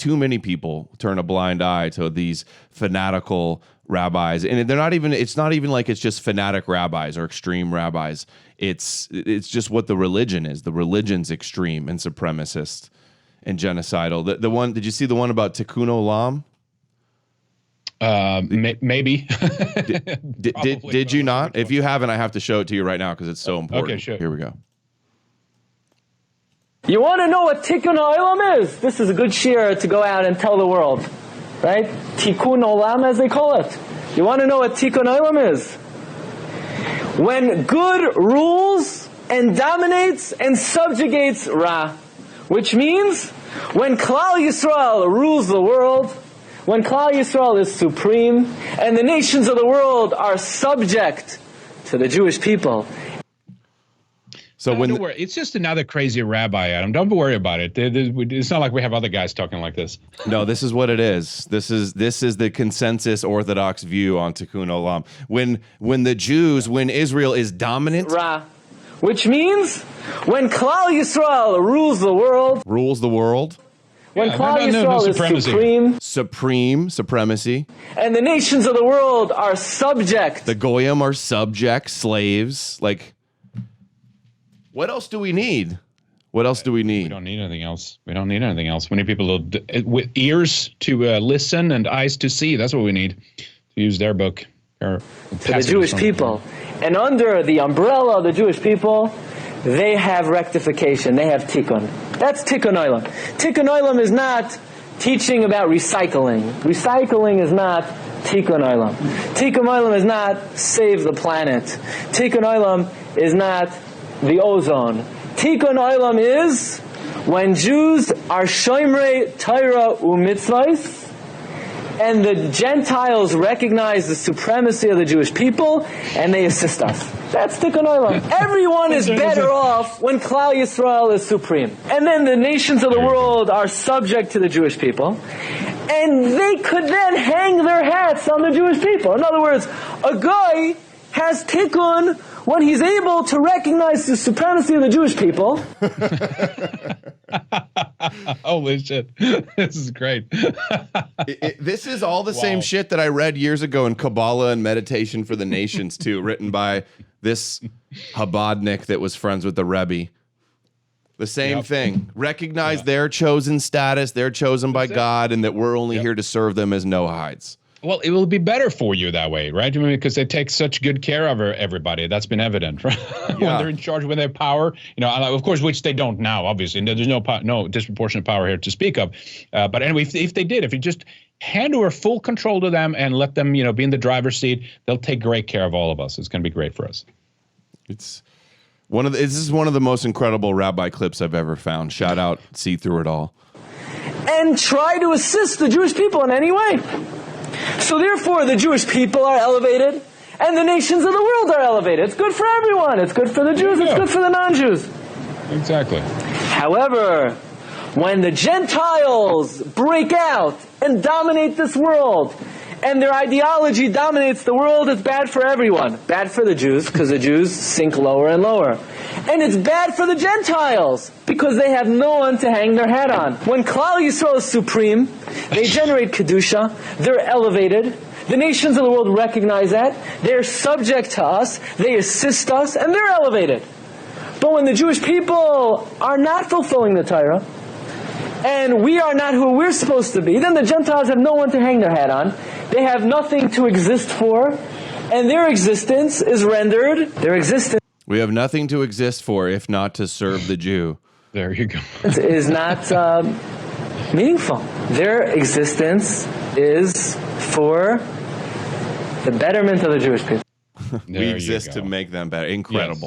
too many people turn a blind eye to these fanatical rabbis, and they're not even. It's not even like it's just fanatic rabbis or extreme rabbis. It's just what the religion is. The religion's extreme and supremacist and genocidal. The one. Did you see the one about tikkun olam? Maybe. Did you not? If you haven't, I have to show it to you right now because it's so important. Okay, sure. Here we go. You want to know what tikkun olam is? This is a good shiur to go out and tell the world, right? Tikkun olam, as they call it. You want to know what tikkun olam is? When good rules and dominates and subjugates Ra, which means when Klal Yisrael rules the world, when Klal Yisrael is supreme, and the nations of the world are subject to the Jewish people. So don't worry. It's just another crazy rabbi, Adam. Don't worry about it. It's not like we have other guys talking like this. No, this is what it is. This is the consensus Orthodox view on tikkun olam. When the Jews, when Israel is dominant, Ra, which means when Klal Yisrael rules the world. When Klal Yisrael is supreme supremacy, and the nations of the world are subject. The goyim are subject, slaves. Like, what else do we need? What else do we need? We don't need anything else. We don't need anything else. We need people with ears to listen and eyes to see. That's what we need, to use their book. To the Jewish people. And under the umbrella of the Jewish people, they have rectification. They have tikkun. That's tikkun olam. Tikkun olam is not teaching about recycling. Recycling is not tikkun olam. Tikkun olam is not save the planet. Tikkun olam is not the ozone. Tikkun olam is when Jews are shomerei Torah u'mitzvos, and the Gentiles recognize the supremacy of the Jewish people, and they assist us. That's tikkun olam. Everyone is better off when Klal Yisrael is supreme. And then the nations of the world are subject to the Jewish people. And they could then hang their hats on the Jewish people. In other words, a guy has tikkun when he's able to recognize the supremacy of the Jewish people. Holy shit. This is great. This is all the same shit that I read years ago in Kabbalah and Meditation for the Nations, too, written by this Chabadnik that was friends with the Rebbe. The same thing. Recognize their chosen status, they're chosen by God, and that we're only here to serve them as Noahides. Well, it will be better for you that way, right? I mean, because they take such good care of everybody. That's been evident, right? When they're in charge, when they have power, of course, which they don't now, obviously. There's no disproportionate power here to speak of. But anyway, if you just hand over full control to them and let them, be in the driver's seat, they'll take great care of all of us. It's going to be great for us. This is one of the most incredible rabbi clips I've ever found. Shout out, see through it all. And try to assist the Jewish people in any way. So therefore, the Jewish people are elevated, and the nations of the world are elevated. It's good for everyone. It's good for the Jews. It's good for the non-Jews. Exactly. However, when the Gentiles break out and dominate this world, and their ideology dominates the world, it's bad for everyone. Bad for the Jews, because the Jews sink lower and lower. And it's bad for the Gentiles, because they have no one to hang their hat on. When Klal Yisrael is supreme, they generate Kedusha, they're elevated, the nations of the world recognize that, they're subject to us, they assist us, and they're elevated. But when the Jewish people are not fulfilling the Torah, and we are not who we're supposed to be, then the Gentiles have no one to hang their hat on. They have nothing to exist for, and their existence is rendered, we have nothing to exist for if not to serve the Jew. There you go. is not meaningful. Their existence is for the betterment of the Jewish people. We exist to make them better. Incredible. Yes.